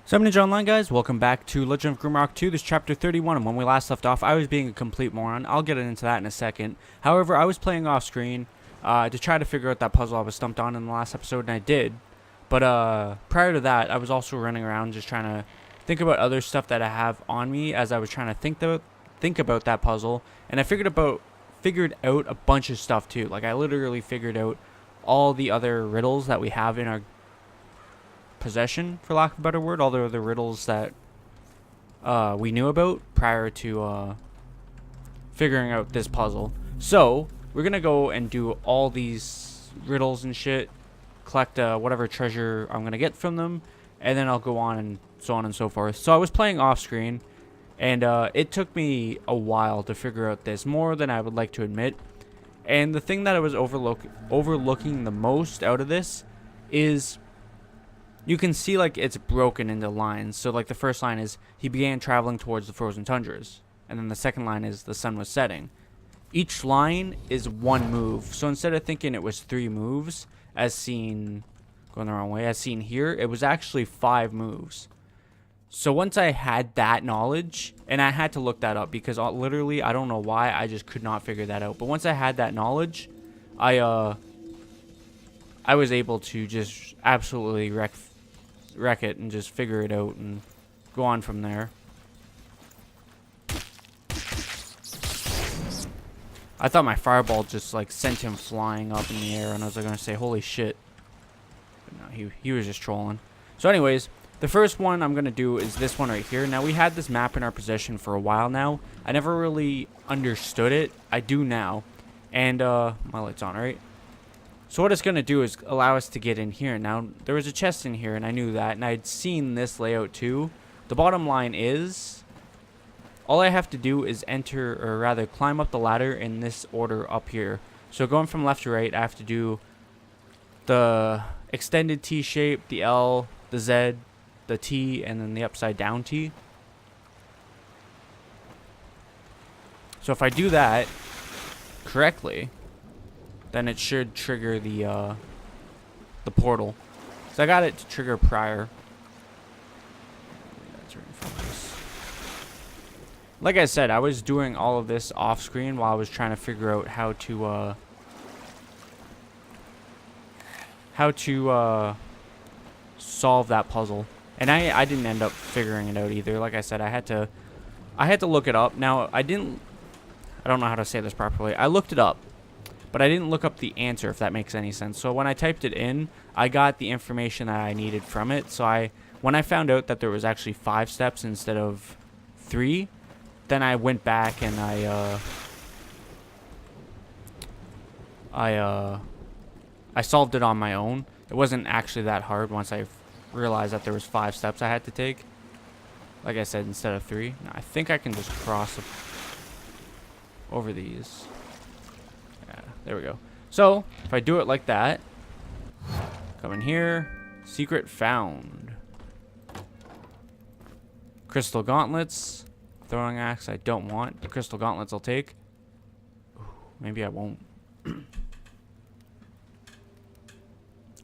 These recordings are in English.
So Ninja Online, guys, welcome back to Legend of Grimrock 2. This is chapter 31, and when we last left off, I was being a complete moron. I'll get into that in a second. However, I was playing off screen to try to figure out that puzzle I was stumped on in the last episode, and I did. But prior to that, I was also running around just trying to think about other stuff that I have on me as I was trying to think about that puzzle, and I figured out a bunch of stuff too. Like, I literally figured out all the other riddles that we have in our possession, for lack of a better word, all the other riddles that we knew about prior to figuring out this puzzle. So we're gonna go and do all these riddles and shit, collect whatever treasure I'm gonna get from them, and then I'll go on and so on and so forth. So I was playing off screen, and it took me a while to figure out this, more than I would like to admit. And the thing that I was overlooking the most out of this is, you can see, like, it's broken into lines. So, like, the first line is, he began traveling towards the frozen tundras. And then the second line is, the sun was setting. Each line is one move. So instead of thinking it was 3 moves, as seen, going the wrong way, as seen here, it was actually 5 moves. So once I had that knowledge, and I had to look that up, because literally, I don't know why, I just could not figure that out. But once I had that knowledge, I was able to just absolutely wreck it and just figure it out and go on from there. I thought my fireball just like sent him flying up in the air, and I was like gonna say holy shit, but no, he was just trolling. So anyways, the first one I'm gonna do is this one right here. Now, we had this map in our possession for a while now. I never really understood it. I do now. And my light's on, right? So what it's going to do is allow us to get in here. Now, there was a chest in here, and I knew that, and I'd seen this layout too. The bottom line is, all I have to do is enter, or rather climb up the ladder in this order up here. So going from left to right, I have to do the extended T shape, the L, the Z, the T, and then the upside down T. So if I do that correctly, then it should trigger the portal. So I got it to trigger prior. Like I said, I was doing all of this off screen while I was trying to figure out how to solve that puzzle. And I didn't end up figuring it out either. Like I said, I had to look it up. Now, I don't know how to say this properly. I looked it up, but I didn't look up the answer, if that makes any sense. So when I typed it in, I got the information that I needed from it. So when I found out that there was actually 5 steps instead of 3, then I went back and I solved it on my own. It wasn't actually that hard once I realized that there was 5 steps I had to take. Like I said, instead of 3. Now, I think I can just cross over these. There we go. So, if I do it like that, come in here, secret found. Crystal gauntlets, throwing axe I don't want. The crystal gauntlets I'll take. Ooh, maybe I won't. I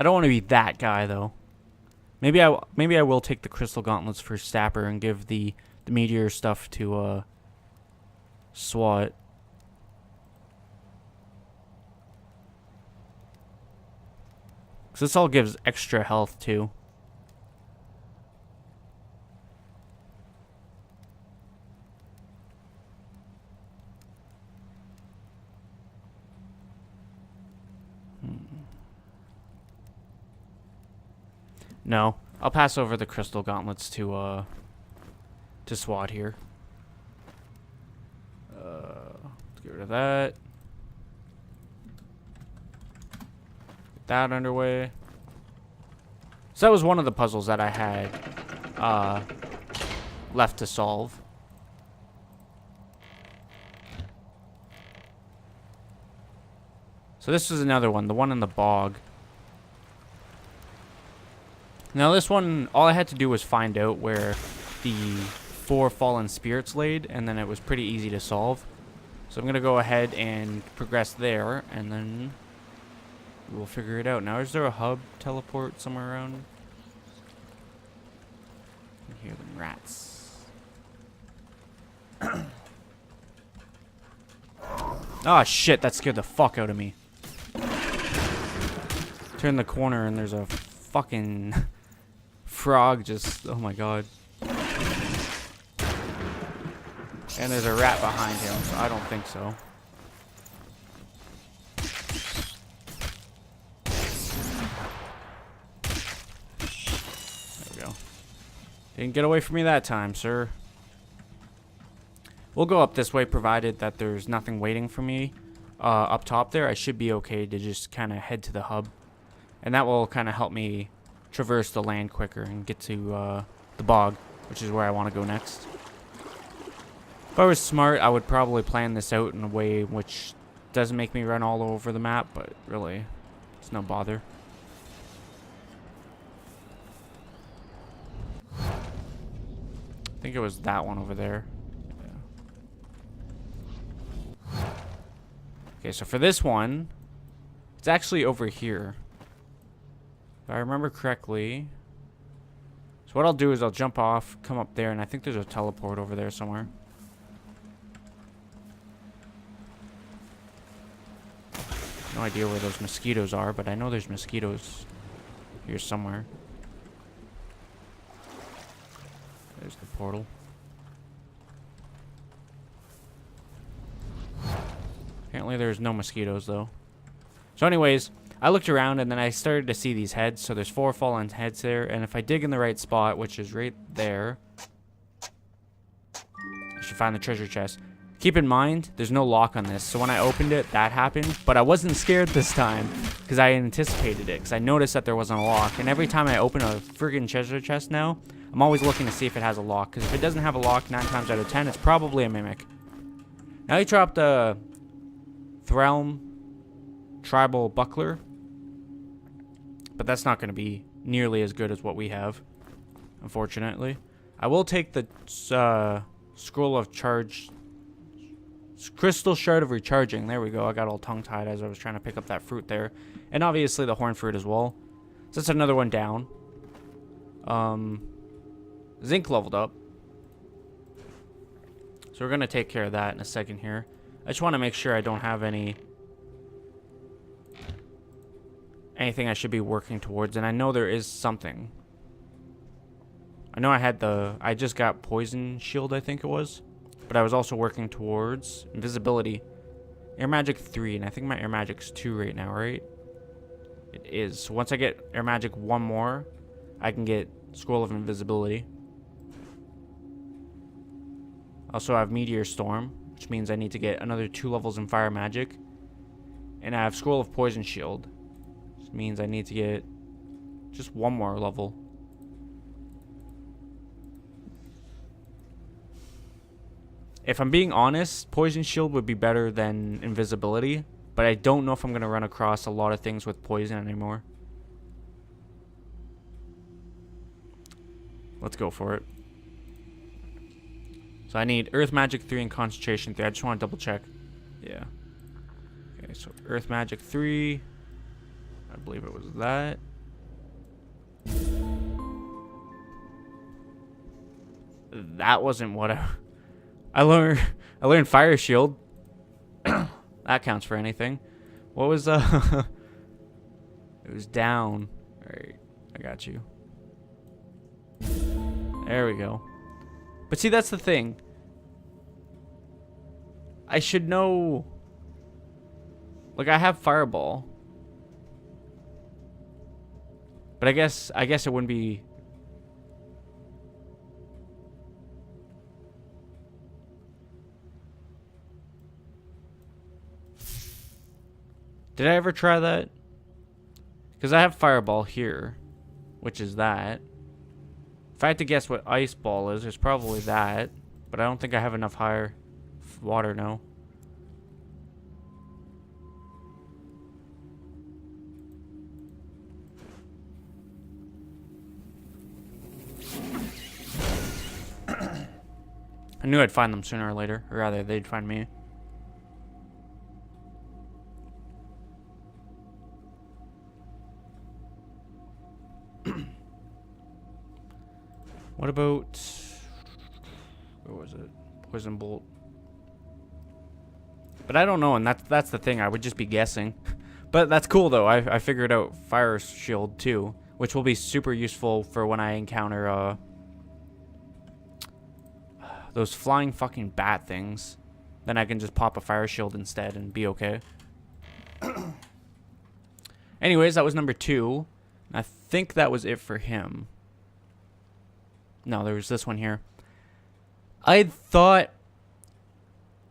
don't want to be that guy though. Maybe I will take the crystal gauntlets for Stapper and give the meteor stuff to SWAT. So this all gives extra health too. No, I'll pass over the crystal gauntlets to SWAT here. Let's get rid of that. That underway. So that was one of the puzzles that I had left to solve. So this is another one, the one in the bog. Now this one, all I had to do was find out where the 4 fallen spirits laid, and then it was pretty easy to solve. So I'm going to go ahead and progress there, and then we'll figure it out. Now, is there a hub teleport somewhere around? I hear them rats. Oh shit, that scared the fuck out of me. Turn the corner and there's a fucking frog just, oh my god. And there's a rat behind him, so I don't think so. There we go. Didn't get away from me that time, sir. We'll go up this way, provided that there's nothing waiting for me up top there. I should be okay to just kind of head to the hub. And that will kind of help me traverse the land quicker and get to the bog, which is where I want to go next. If I was smart, I would probably plan this out in a way which doesn't make me run all over the map, but really, it's no bother. I think it was that one over there. Yeah. Okay, so for this one, it's actually over here. If I remember correctly. So what I'll do is I'll jump off, come up there, and I think there's a teleport over there somewhere. No idea where those mosquitoes are, but I know there's mosquitoes here somewhere. There's the portal. Apparently there's no mosquitoes though. So anyways, I looked around and then I started to see these heads. So there's 4 fallen heads there, and if I dig in the right spot, which is right there, I should find the treasure chest. Keep in mind, there's no lock on this, so when I opened it, that happened. But I wasn't scared this time, because I anticipated it, because I noticed that there wasn't a lock. And every time I open a friggin' treasure chest now, I'm always looking to see if it has a lock, because if it doesn't have a lock, 9 times out of 10, it's probably a mimic. Now he dropped a Threlm Tribal Buckler, but that's not going to be nearly as good as what we have, unfortunately. I will take the Scroll of Charge... Crystal Shard of Recharging. There we go. I got all tongue-tied as I was trying to pick up that fruit there. And obviously the horn fruit as well. So that's another one down. Zinc leveled up. So we're going to take care of that in a second here. I just want to make sure I don't have anything I should be working towards. And I know there is something. I know I just got Poison Shield, I think it was. But I was also working towards Invisibility. Air Magic 3, and I think my Air Magic's 2 right now, right? It is. So once I get Air Magic 1 more, I can get Scroll of Invisibility. Also, I have Meteor Storm, which means I need to get another 2 levels in Fire Magic. And I have Scroll of Poison Shield, which means I need to get just 1 more level. If I'm being honest, Poison Shield would be better than Invisibility, but I don't know if I'm going to run across a lot of things with poison anymore. Let's go for it. So I need Earth Magic 3 and Concentration 3. I just want to double check. Yeah. Okay, so Earth Magic 3. I believe it was that. That wasn't what I learned Fire Shield. That counts for anything. What was it was down. Alright, I got you. There we go. But see, that's the thing. I should know. Like, I have Fireball. But I guess it wouldn't be. Did I ever try that? Because I have Fireball here, which is that. If I had to guess what Ice Ball is, it's probably that. But I don't think I have enough higher water now. I knew I'd find them sooner or later. Or rather, they'd find me. What about... Where was it? Poison bolt. But I don't know, and that's the thing. I would just be guessing. But that's cool, though. I figured out fire shield, too. Which will be super useful for when I encounter, those flying fucking bat things. Then I can just pop a fire shield instead and be okay. Anyways, that was number 2. I think that was it for him. No, there was this one here. I thought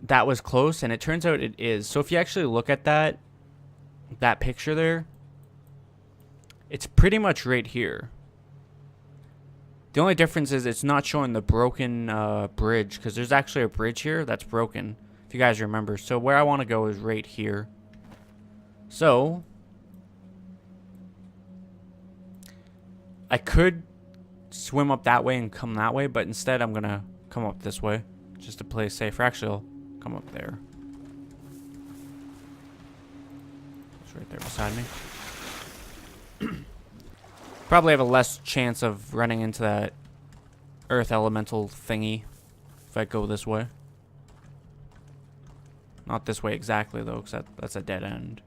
that was close, and it turns out it is. So if you actually look at that picture there, it's pretty much right here. The only difference is it's not showing the broken bridge, because there's actually a bridge here that's broken, if you guys remember. So where I want to go is right here. So I could swim up that way and come that way, but instead I'm going to come up this way just to play safer. Actually, I'll come up there. It's right there beside me. Probably have a less chance of running into that earth elemental thingy if I go this way. Not this way exactly, though, because that's a dead end.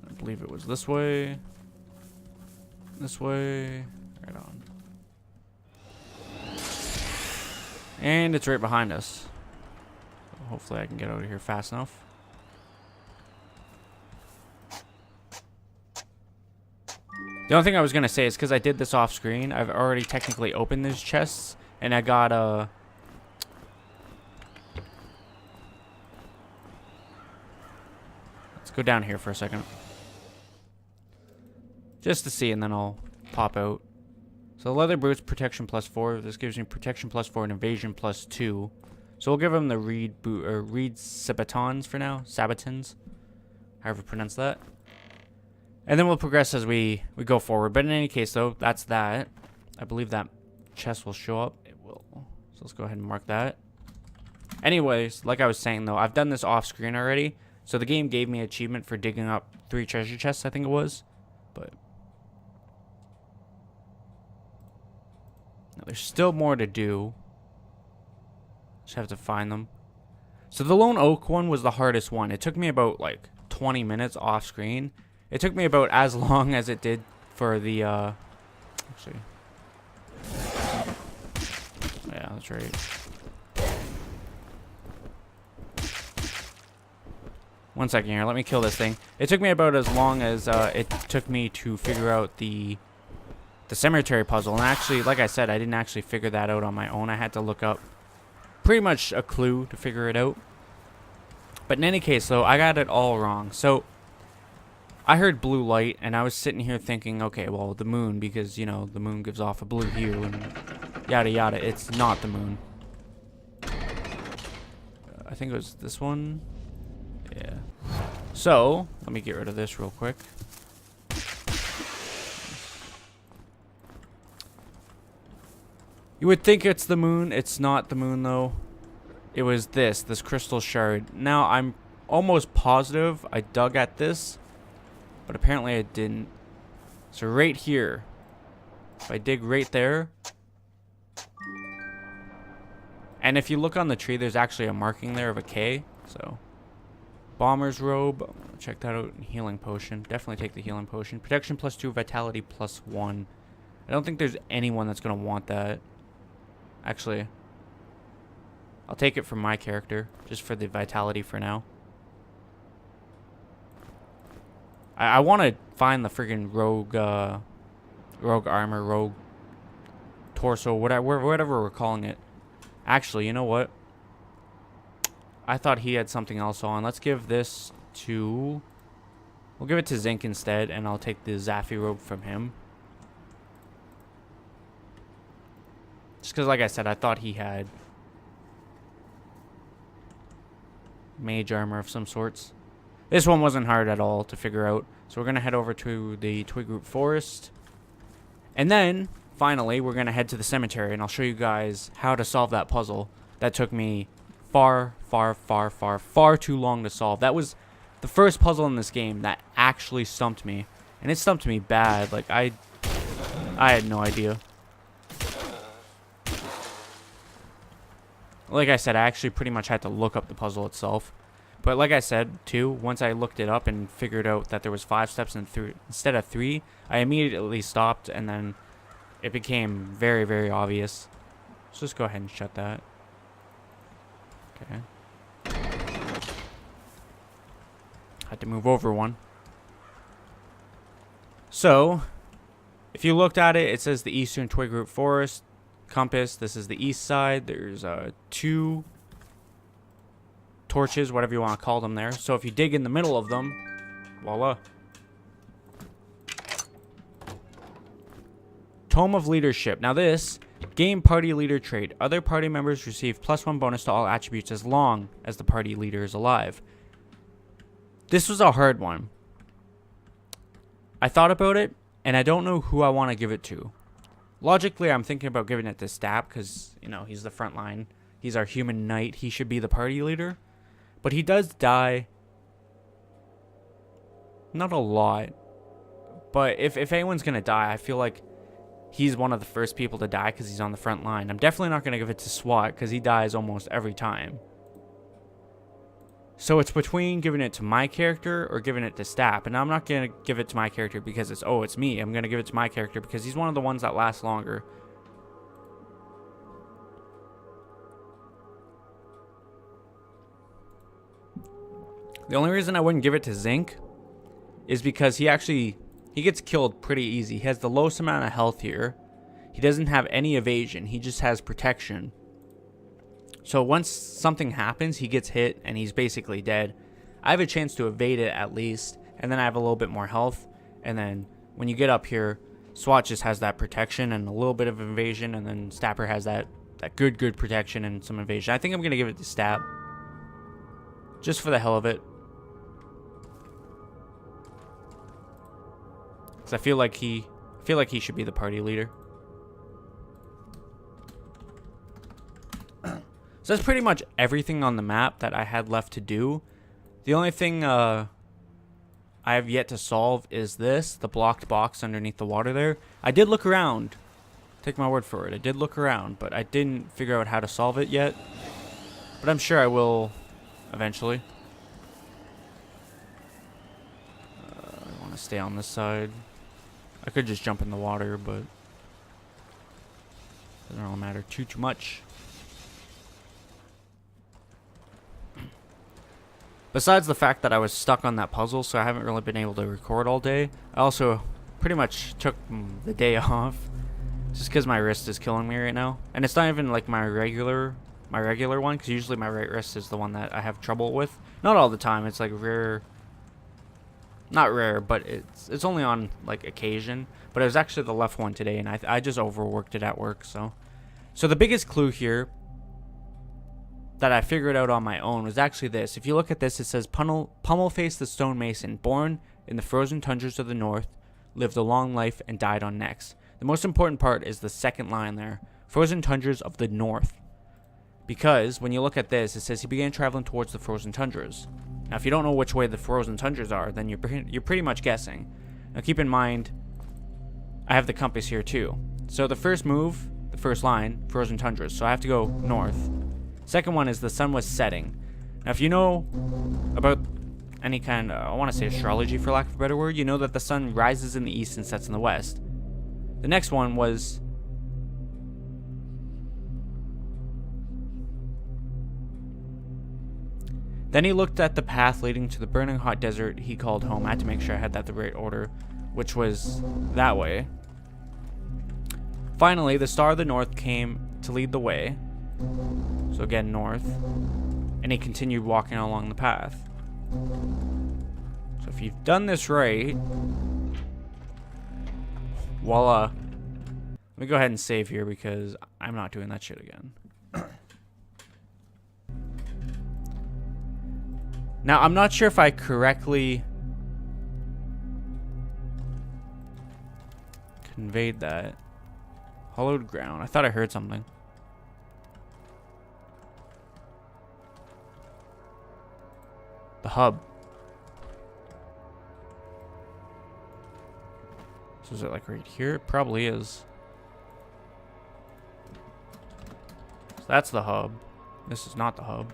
I believe it was this way. This way. Right on. And it's right behind us. So hopefully I can get out of here fast enough. The only thing I was going to say is because I did this off screen, I've already technically opened these chests, and I got a... Let's go down here for a second. Just to see, and then I'll pop out. So leather boots, protection +4. This gives me protection +4 and evasion +2. So we'll give him the reed boot, or reed sabatons for now. Sabatons. However you pronounce that. And then we'll progress as we go forward. But in any case, though, that's that. I believe that chest will show up. It will. So let's go ahead and mark that. Anyways, like I was saying, though, I've done this off screen already. So the game gave me an achievement for digging up 3 treasure chests, I think it was. But now, there's still more to do. Just have to find them. So the lone oak one was the hardest one. It took me about like 20 minutes off screen. It took me about as long as it did for the actually, yeah, that's right. One second here, let me kill this thing. It took me about as long as it took me to figure out the cemetery puzzle. And actually, like I said, I didn't actually figure that out on my own. I had to look up pretty much a clue to figure it out. But in any case, though, I got it all wrong. So I heard blue light, and I was sitting here thinking, okay, well, the moon, because, you know, the moon gives off a blue hue, and yada yada. It's not the moon. I think it was this one. Yeah. So, let me get rid of this real quick. You would think it's the moon. It's not the moon, though. It was this crystal shard. Now, I'm almost positive I dug at this, but apparently I didn't. So right here, if I dig right there, and if you look on the tree, there's actually a marking there of a K. So, bomber's robe, check that out. Healing potion, definitely take the healing potion. Protection +2, vitality +1. I don't think there's anyone that's gonna want that. Actually, I'll take it from my character, just for the vitality for now. I want to find the friggin' rogue armor, rogue torso, whatever we're calling it. Actually, you know what? I thought he had something else on. Let's give this to... We'll give it to Zinc instead, and I'll take the Zaffi robe from him. Just because, like I said, I thought he had mage armor of some sorts. This one wasn't hard at all to figure out. So we're going to head over to the Twig Root Forest. And then, finally, we're going to head to the cemetery. And I'll show you guys how to solve that puzzle. That took me far, far, far, far, far too long to solve. That was the first puzzle in this game that actually stumped me. And it stumped me bad. Like, I had no idea. Like I said, I actually pretty much had to look up the puzzle itself. But like I said, too, once I looked it up and figured out that there was 5 steps instead of 3, I immediately stopped, and then it became very, very obvious. Let's just go ahead and shut that. Okay. Had to move over one. So, if you looked at it, it says the Eastern Twig Root Forest. Compass, this is the east side. There's 2 torches, whatever you want to call them there. So if you dig in the middle of them, voila. Tome of Leadership. Now this, game party leader trait. Other party members receive +1 bonus to all attributes as long as the party leader is alive. This was a hard one. I thought about it, and I don't know who I want to give it to. Logically, I'm thinking about giving it to Stap because, you know, he's the front line. He's our human knight. He should be the party leader. But he does die. Not a lot. But if anyone's going to die, I feel like he's one of the first people to die because he's on the front line. I'm definitely not going to give it to SWAT because he dies almost every time. So it's between giving it to my character or giving it to Stap. And I'm not going to give it to my character because it's me. I'm going to give it to my character because he's one of the ones that lasts longer. The only reason I wouldn't give it to Zinc is because he gets killed pretty easy. He has the lowest amount of health here. He doesn't have any evasion. He just has protection. So once something happens, he gets hit and he's basically dead. I have a chance to evade it at least, and then I have a little bit more health. And then when you get up here, SWAT just has that protection and a little bit of evasion, and then Stapper has that good protection and some evasion. I think I'm going to give it to Stap. Just for the hell of it. Because I feel like he should be the party leader. So that's pretty much everything on the map that I had left to do. The only thing I have yet to solve is this, the blocked box underneath the water there. I did look around. Take my word for it. I did look around, but I didn't figure out how to solve it yet. But I'm sure I will eventually. I want to stay on this side. I could just jump in the water, but doesn't really matter too much. Besides the fact that I was stuck on that puzzle, so I haven't really been able to record all day. I also pretty much took the day off, just because my wrist is killing me right now. And it's not even like my regular one, because usually my right wrist is the one that I have trouble with. Not all the time. It's like rare. Not rare, but it's only on like occasion. But it was actually the left one today, and I just overworked it at work. So the biggest clue here that I figured out on my own was actually this. If you look at this, it says Pummelface the Stonemason, born in the frozen tundras of the north, lived a long life and died on Nex. The most important part is the second line there, frozen tundras of the north. Because when you look at this, it says he began traveling towards the frozen tundras. Now, if you don't know which way the frozen tundras are, then you're pretty much guessing. Now, keep in mind, I have the compass here too. So the first move, the first line, frozen tundras. So I have to go north. Second one is the sun was setting. Now, if you know about any kind of, I want to say astrology for lack of a better word, you know that the sun rises in the east and sets in the west. The next one was then he looked at the path leading to the burning hot desert he called home. I had to make sure I had that the right order, which was that way. Finally, the star of the north came to lead the way. So again, north. And he continued walking along the path. So if you've done this right, voila. Let me go ahead and save here because I'm not doing that shit again. Now, I'm not sure if I correctly conveyed that. Hollowed ground. I thought I heard something. hub. So is it like right here? It probably is. So that's the hub. This is not the hub.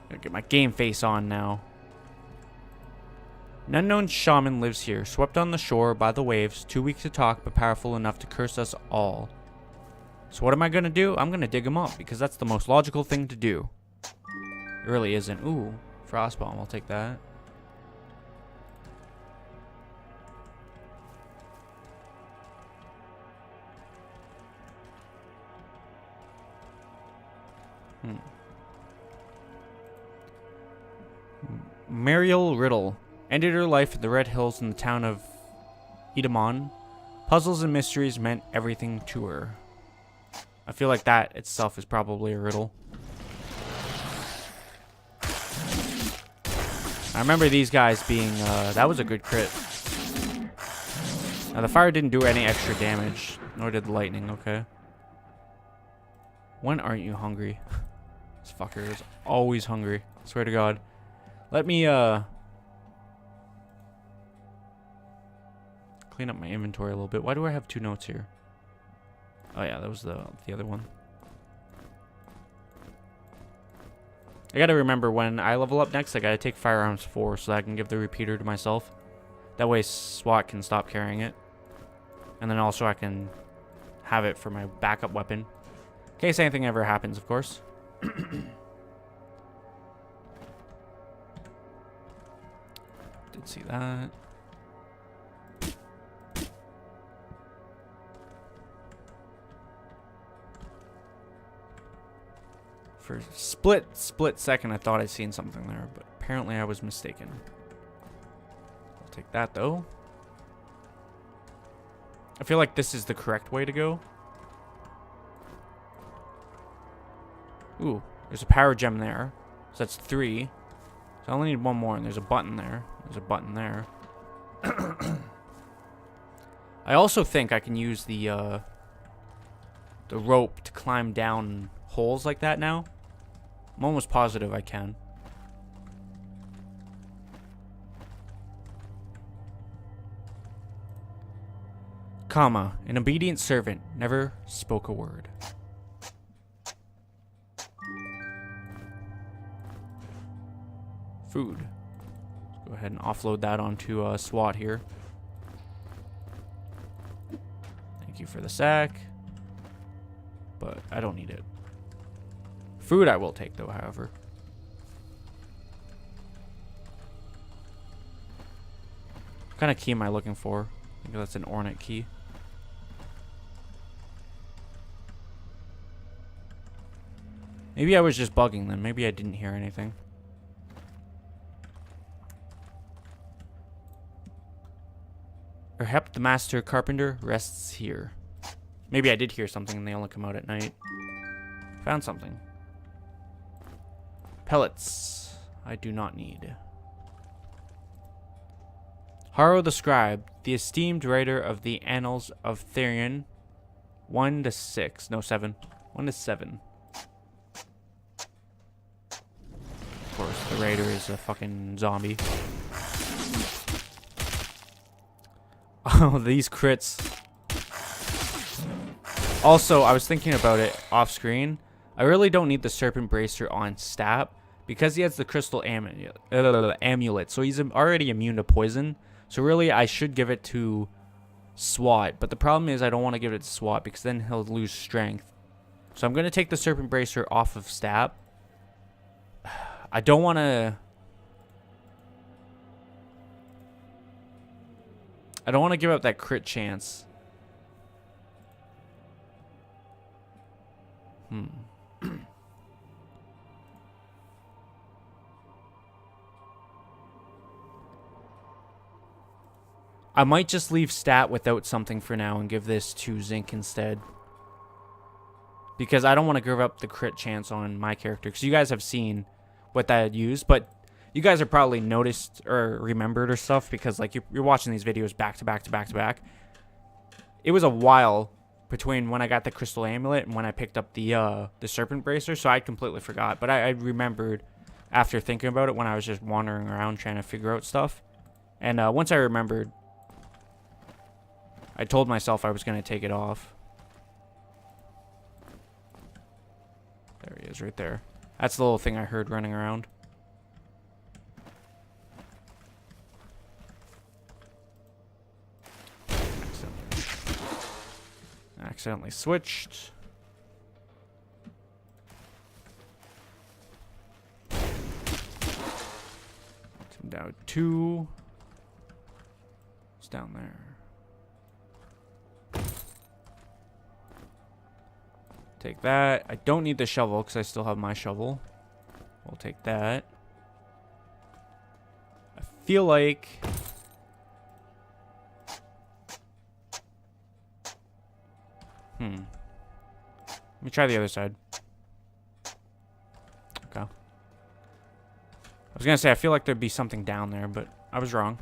Gotta get my game face on now. An unknown shaman lives here, swept on the shore by the waves, too weak to talk but powerful enough to curse us all. So what am I gonna do? I'm gonna dig him up, because that's the most logical thing to do. It really isn't. Ooh, frost bomb, I'll take that. Mariel Riddle ended her life in the Red Hills in the town of Edamon. Puzzles and mysteries meant everything to her. I feel like that itself is probably a riddle. I remember these guys being, that was a good crit. Now the fire didn't do any extra damage, nor did the lightning, okay. When aren't you hungry? This fucker is always hungry, I swear to God. Let me, clean up my inventory a little bit. Why do I have 2 notes here? Oh yeah, that was the other one. I gotta remember when I level up next, I gotta take firearms 4 so that I can give the repeater to myself. That way SWAT can stop carrying it. And then also I can have it for my backup weapon. In case anything ever happens, of course. Did see that. For a split second, I thought I'd seen something there, but apparently I was mistaken. I'll take that, though. I feel like this is the correct way to go. Ooh, there's a power gem there. So that's 3. So I only need 1 more, and there's a button there. There's a button there. I also think I can use the rope to climb down holes like that now. I'm almost positive I can. Comma, an obedient servant never spoke a word. Food. Let's go ahead and offload that onto SWAT here. Thank you for the sack. But I don't need it. Food I will take, though, however. What kind of key am I looking for? I think that's an ornate key. Maybe I was just bugging them. Maybe I didn't hear anything. Perhaps the master carpenter rests here. Maybe I did hear something and they only come out at night. Found something. Pellets. I do not need. Harrow the Scribe, the esteemed writer of the Annals of Therion. 1 to 6. No, 7. 1 to 7. Of course, the raider is a fucking zombie. Oh, these crits. Also, I was thinking about it off screen. I really don't need the Serpent Bracer on Stat because he has the Crystal Amulet. So he's already immune to poison. So really, I should give it to SWAT. But the problem is I don't want to give it to SWAT because then he'll lose strength. So I'm going to take the Serpent Bracer off of Stat. I don't want to... I don't want to give up that crit chance. I might just leave Stat without something for now and give this to Zinc instead. Because I don't want to give up the crit chance on my character. Because you guys have seen what that I'd use. But you guys have probably noticed or remembered or stuff. Because like you're watching these videos back to back to back to back. It was a while between when I got the crystal amulet and when I picked up the serpent bracer, so I completely forgot. But I remembered after thinking about it when I was just wandering around trying to figure out stuff. And once I remembered, I told myself I was going to take it off. There he is right there. That's the little thing I heard running around. Accidentally switched. Down 2. It's down there. Take that. I don't need the shovel because I still have my shovel. We'll take that. I feel like... Let me try the other side. Okay. I was gonna say, I feel like there'd be something down there, but I was wrong.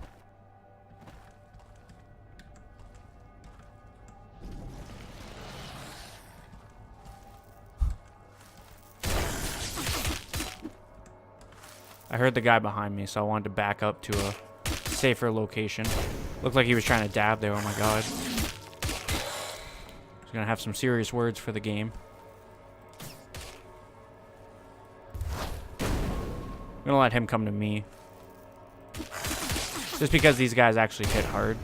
I heard the guy behind me, so I wanted to back up to a safer location. Looked like he was trying to dab there. Oh my god. He's gonna have some serious words for the game. I'm gonna let him come to me. Just because these guys actually hit hard.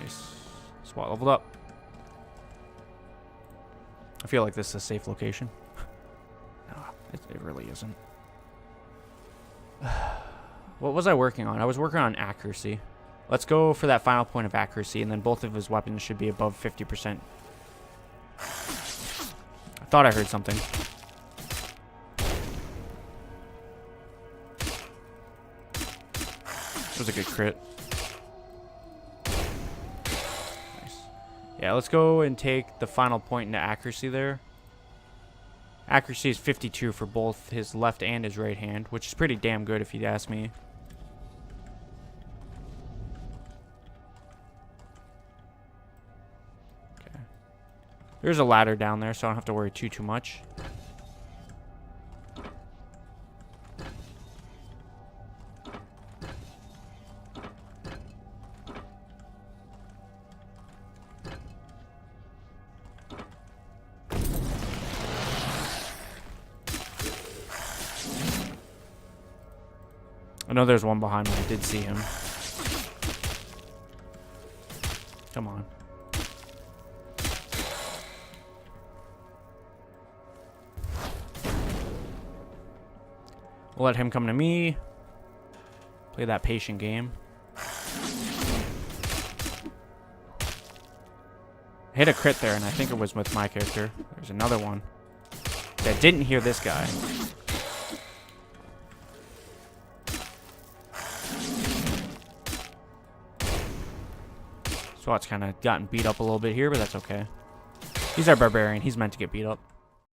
Nice. SWAT leveled up. I feel like this is a safe location. No, it really isn't. What was I working on? I was working on accuracy. Let's go for that final point of accuracy, and then both of his weapons should be above 50%. I thought I heard something. That was a good crit. Nice. Yeah, let's go and take the final point into accuracy there. Accuracy is 52 for both his left and his right hand, which is pretty damn good if you'd ask me. There's a ladder down there, so I don't have to worry too much. I know there's one behind me. I did see him. Come on. We'll let him come to me. Play that patient game. I hit a crit there, and I think it was with my character. There's another one that didn't hear this guy. SWAT's kind of gotten beat up a little bit here, but that's okay. He's our barbarian. He's meant to get beat up.